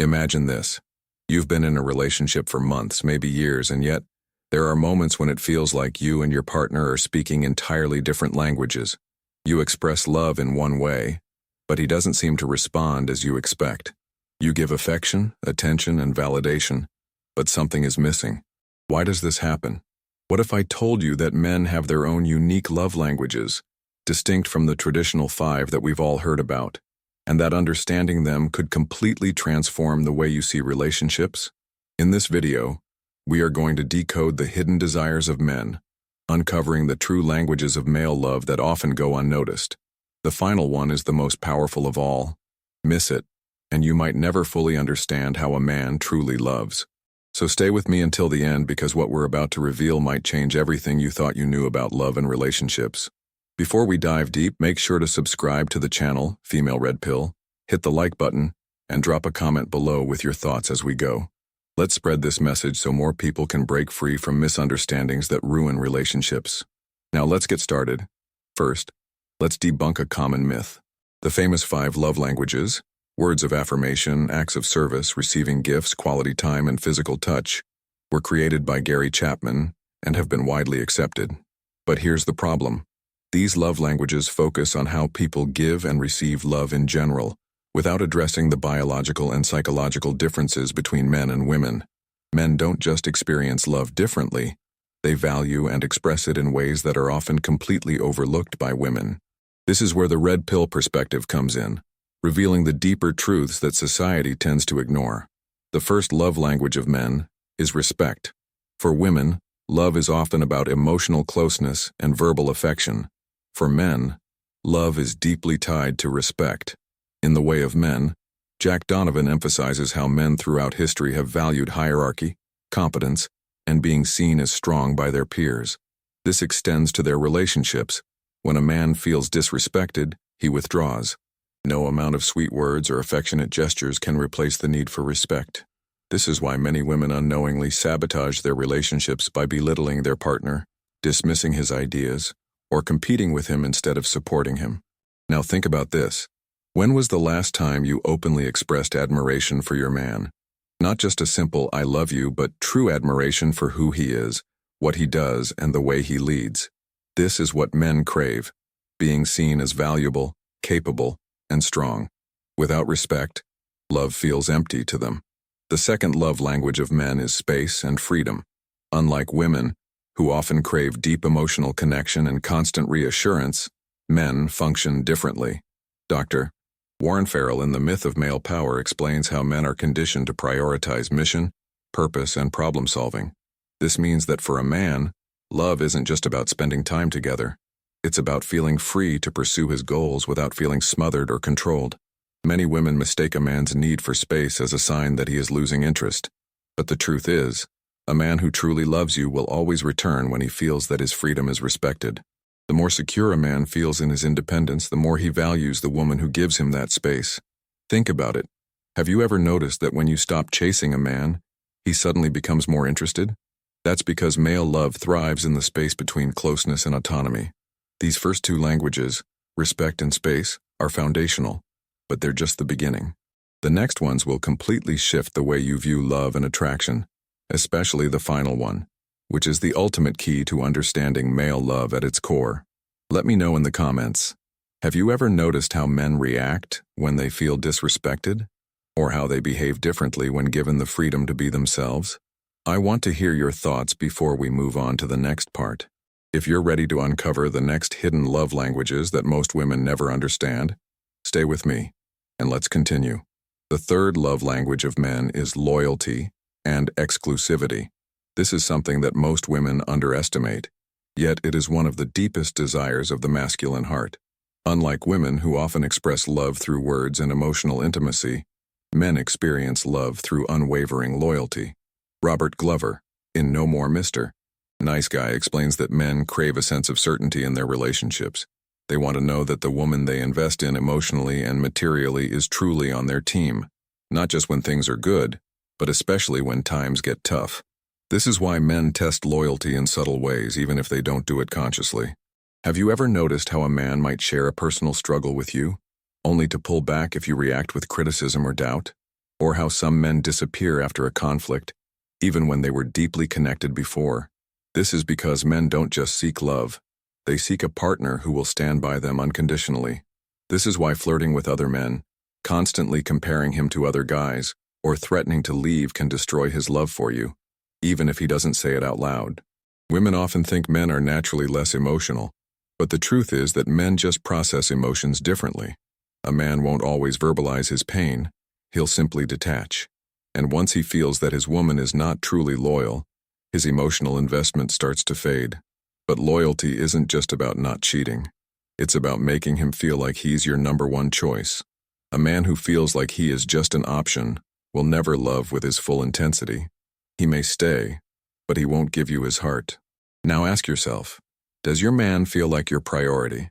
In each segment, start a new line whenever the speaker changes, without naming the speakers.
Imagine this. You've been in a relationship for months, maybe years, and yet there are moments when it feels like you and your partner are speaking entirely different languages. You express love in one way, but he doesn't seem to respond as you expect. You give affection, attention, and validation, but something is missing. Why does this happen? What if I told you that men have their own unique love languages, distinct from the traditional 5 that we've all heard about, and that understanding them could completely transform the way you see relationships? In this video, we are going to decode the hidden desires of men, uncovering the true languages of male love that often go unnoticed. The final one is the most powerful of all. Miss it, and you might never fully understand how a man truly loves. So stay with me until the end, because what we're about to reveal might change everything you thought you knew about love and relationships. Before we dive deep, make sure to subscribe to the channel, Female Red Pill, hit the like button, and drop a comment below with your thoughts as we go. Let's spread this message so more people can break free from misunderstandings that ruin relationships. Now let's get started. First, let's debunk a common myth. The famous 5 love languages, words of affirmation, acts of service, receiving gifts, quality time, and physical touch, were created by Gary Chapman and have been widely accepted. But here's the problem. These love languages focus on how people give and receive love in general, without addressing the biological and psychological differences between men and women. Men don't just experience love differently, they value and express it in ways that are often completely overlooked by women. This is where the red pill perspective comes in, revealing the deeper truths that society tends to ignore. The first love language of men is respect. For women, love is often about emotional closeness and verbal affection. For men, love is deeply tied to respect. In The Way of Men, Jack Donovan emphasizes how men throughout history have valued hierarchy, competence, and being seen as strong by their peers. This extends to their relationships. When a man feels disrespected, he withdraws. No amount of sweet words or affectionate gestures can replace the need for respect. This is why many women unknowingly sabotage their relationships by belittling their partner, dismissing his ideas, or competing with him instead of supporting him. Now think about this. When was the last time you openly expressed admiration for your man? Not just a simple "I love you," but true admiration for who he is, what he does, and the way he leads. This is what men crave, being seen as valuable, capable, and strong. Without respect, love feels empty to them. The second love language of men is space and freedom. Unlike women, who often crave deep emotional connection and constant reassurance, men function differently. Dr. Warren Farrell in The Myth of Male Power explains how men are conditioned to prioritize mission, purpose, and problem solving. This means that for a man, love isn't just about spending time together. It's about feeling free to pursue his goals without feeling smothered or controlled. Many women mistake a man's need for space as a sign that he is losing interest. But the truth is, a man who truly loves you will always return when he feels that his freedom is respected. The more secure a man feels in his independence, the more he values the woman who gives him that space. Think about it. Have you ever noticed that when you stop chasing a man, he suddenly becomes more interested? That's because male love thrives in the space between closeness and autonomy. These first 2 languages, respect and space, are foundational, but they're just the beginning. The next ones will completely shift the way you view love and attraction, especially the final one, which is the ultimate key to understanding male love at its core. Let me know in the comments. Have you ever noticed how men react when they feel disrespected, or how they behave differently when given the freedom to be themselves? I want to hear your thoughts before we move on to the next part. If you're ready to uncover the next hidden love languages that most women never understand, stay with me, and let's continue. The third love language of men is loyalty and exclusivity. This is something that most women underestimate, yet it is one of the deepest desires of the masculine heart. Unlike women who often express love through words and emotional intimacy, men experience love through unwavering loyalty. Robert Glover, in No More Mr. Nice Guy, explains that men crave a sense of certainty in their relationships. They want to know that the woman they invest in emotionally and materially is truly on their team, not just when things are good, but especially when times get tough. This is why men test loyalty in subtle ways, even if they don't do it consciously. Have you ever noticed how a man might share a personal struggle with you, only to pull back if you react with criticism or doubt? or how some men disappear after a conflict, even when they were deeply connected before. This is because men don't just seek love, they seek a partner who will stand by them unconditionally. This is why flirting with other men, constantly comparing him to other guys, or threatening to leave can destroy his love for you, even if he doesn't say it out loud. Women often think men are naturally less emotional, but the truth is that men just process emotions differently. A man won't always verbalize his pain, he'll simply detach. And once he feels that his woman is not truly loyal, his emotional investment starts to fade. But loyalty isn't just about not cheating. It's about making him feel like he's your number one choice. A man who feels like he is just an option will never love with his full intensity. He may stay, but he won't give you his heart. Now ask yourself, does your man feel like your priority?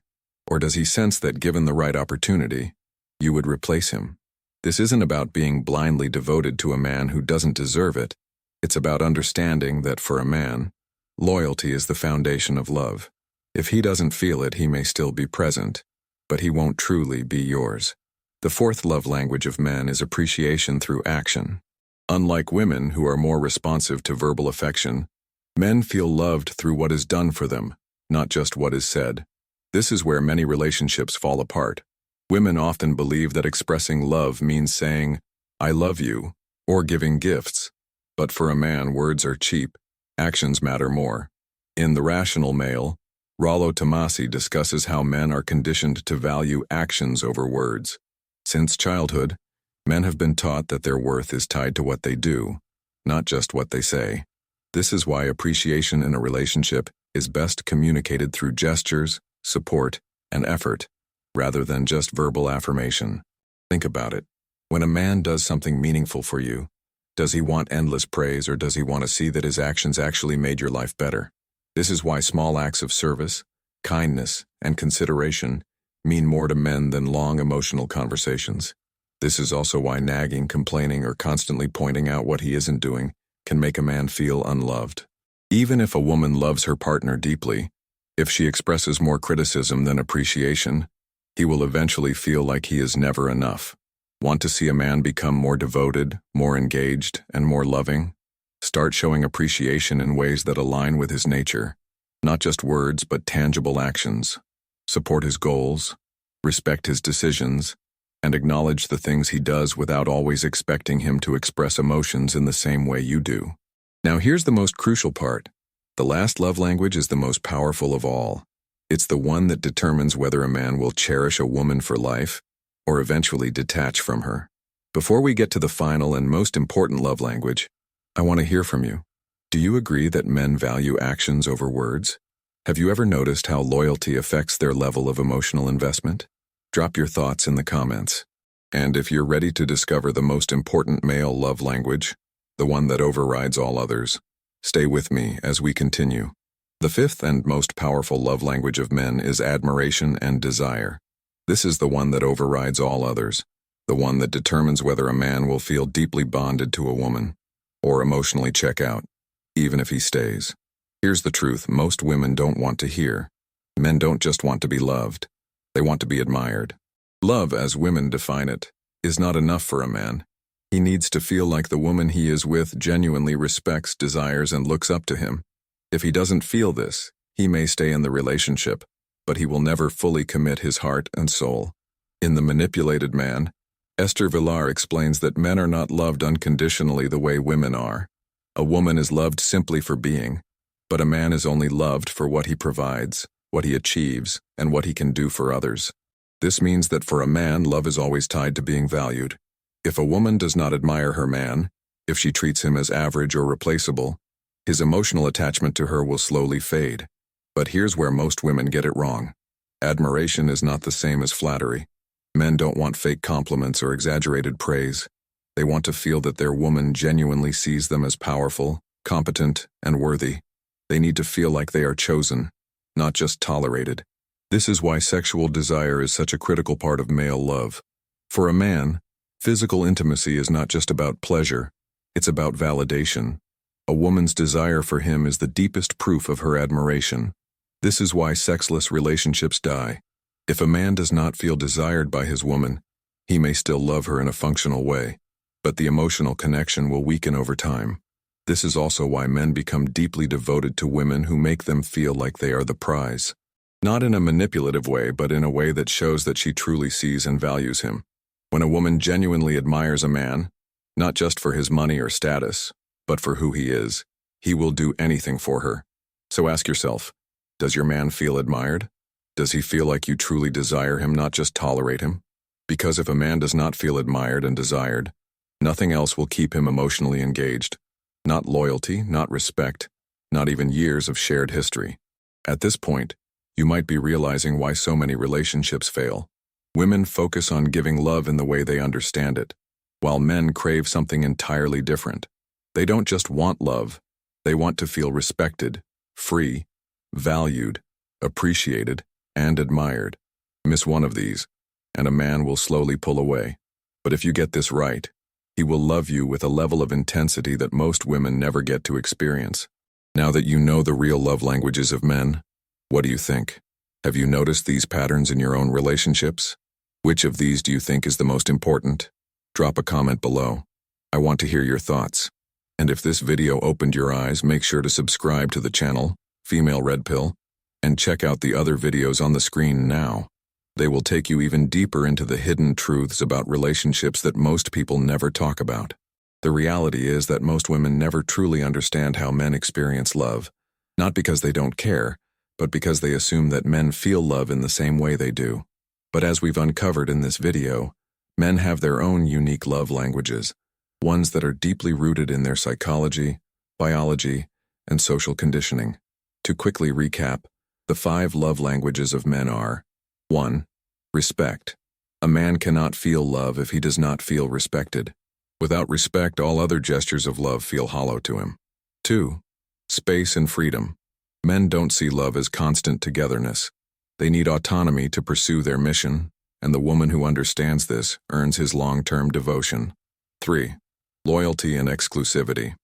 Or does he sense that given the right opportunity, you would replace him? This isn't about being blindly devoted to a man who doesn't deserve it. It's about understanding that for a man, loyalty is the foundation of love. If he doesn't feel it, he may still be present, but he won't truly be yours. The fourth love language of men is appreciation through action. Unlike women who are more responsive to verbal affection, men feel loved through what is done for them, not just what is said. This is where many relationships fall apart. Women often believe that expressing love means saying, "I love you," or giving gifts. But for a man, words are cheap. Actions matter more. In The Rational Male, Rollo Tomasi discusses how men are conditioned to value actions over words. Since childhood, men have been taught that their worth is tied to what they do, not just what they say. This is why appreciation in a relationship is best communicated through gestures, support, and effort, rather than just verbal affirmation. Think about it. When a man does something meaningful for you, does he want endless praise, or does he want to see that his actions actually made your life better? This is why small acts of service, kindness, and consideration mean more to men than long emotional conversations. This is also why nagging, complaining, or constantly pointing out what he isn't doing can make a man feel unloved. Even if a woman loves her partner deeply, if she expresses more criticism than appreciation, he will eventually feel like he is never enough. Want to see a man become more devoted, more engaged, and more loving? Start showing appreciation in ways that align with his nature. Not just words, but tangible actions. Support his goals, respect his decisions, and acknowledge the things he does without always expecting him to express emotions in the same way you do. Now here's the most crucial part. The last love language is the most powerful of all. It's the one that determines whether a man will cherish a woman for life or eventually detach from her. Before we get to the final and most important love language, I want to hear from you. Do you agree that men value actions over words? Have you ever noticed how loyalty affects their level of emotional investment? Drop your thoughts in the comments. And if you're ready to discover the most important male love language, the one that overrides all others, stay with me as we continue. The fifth and most powerful love language of men is admiration and desire. This is the one that overrides all others, the one that determines whether a man will feel deeply bonded to a woman or emotionally check out, even if he stays. Here's the truth most women don't want to hear. Men don't just want to be loved. They want to be admired. Love, as women define it, is not enough for a man. He needs to feel like the woman he is with genuinely respects, desires, and looks up to him. If he doesn't feel this, he may stay in the relationship, but he will never fully commit his heart and soul. In The Manipulated Man, Esther Villar explains that men are not loved unconditionally the way women are. A woman is loved simply for being, but a man is only loved for what he provides, what he achieves, and what he can do for others. This means that for a man, love is always tied to being valued. If a woman does not admire her man, if she treats him as average or replaceable, his emotional attachment to her will slowly fade. But here's where most women get it wrong. Admiration is not the same as flattery. Men don't want fake compliments or exaggerated praise. They want to feel that their woman genuinely sees them as powerful, competent, and worthy. They need to feel like they are chosen, not just tolerated. This is why sexual desire is such a critical part of male love. For a man, physical intimacy is not just about pleasure, it's about validation. A woman's desire for him is the deepest proof of her admiration. This is why sexless relationships die. If a man does not feel desired by his woman, he may still love her in a functional way, but the emotional connection will weaken over time. This is also why men become deeply devoted to women who make them feel like they are the prize. Not in a manipulative way, but in a way that shows that she truly sees and values him. When a woman genuinely admires a man, not just for his money or status, but for who he is, he will do anything for her. So ask yourself, does your man feel admired? Does he feel like you truly desire him, not just tolerate him? Because if a man does not feel admired and desired, nothing else will keep him emotionally engaged. Not loyalty, not respect, not even years of shared history. At this point, you might be realizing why so many relationships fail. Women focus on giving love in the way they understand it, while men crave something entirely different. They don't just want love, they want to feel respected, free, valued, appreciated, and admired. Miss one of these, and a man will slowly pull away. But if you get this right, he will love you with a level of intensity that most women never get to experience. Now that you know the real love languages of men, what do you think? Have you noticed these patterns in your own relationships? Which of these do you think is the most important? Drop a comment below. I want to hear your thoughts. And if this video opened your eyes, make sure to subscribe to the channel, Female Red Pill, and check out the other videos on the screen now. They will take you even deeper into the hidden truths about relationships that most people never talk about. The reality is that most women never truly understand how men experience love, not because they don't care, but because they assume that men feel love in the same way they do. But as we've uncovered in this video, men have their own unique love languages, ones that are deeply rooted in their psychology, biology, and social conditioning. To quickly recap, the 5 love languages of men are: 1. Respect. A man cannot feel love if he does not feel respected. Without respect, all other gestures of love feel hollow to him. 2. Space and freedom. Men don't see love as constant togetherness. They need autonomy to pursue their mission, and the woman who understands this earns his long-term devotion. 3. Loyalty and exclusivity.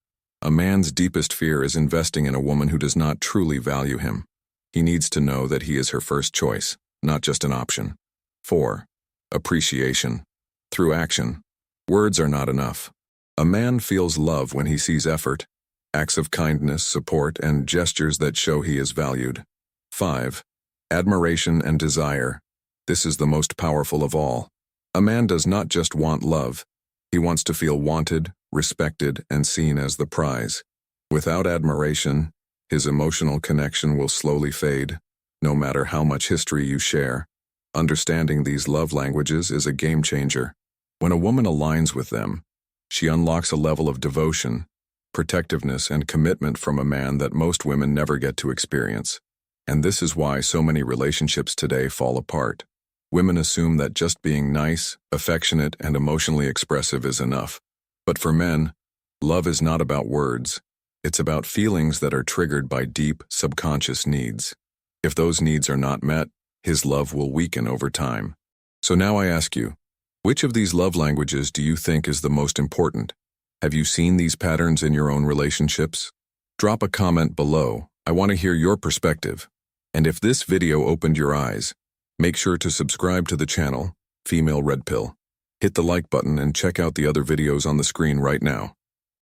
A man's deepest fear is investing in a woman who does not truly value him. He needs to know that he is her first choice, not just an option. 4. Appreciation. Through action. Words are not enough. A man feels love when he sees effort, acts of kindness, support, and gestures that show he is valued. 5. Admiration and desire. This is the most powerful of all. A man does not just want love. He wants to feel wanted, respected, and seen as the prize. Without admiration, his emotional connection will slowly fade, no matter how much history you share. Understanding these love languages is a game changer. When a woman aligns with them, she unlocks a level of devotion, protectiveness, and commitment from a man that most women never get to experience. And this is why so many relationships today fall apart. Women assume that just being nice, affectionate, and emotionally expressive is enough. But for men, love is not about words. It's about feelings that are triggered by deep, subconscious needs. If those needs are not met, his love will weaken over time. So now I ask you, which of these love languages do you think is the most important? Have you seen these patterns in your own relationships? Drop a comment below. I want to hear your perspective. And if this video opened your eyes, make sure to subscribe to the channel, Female Red Pill. Hit the like button and check out the other videos on the screen right now.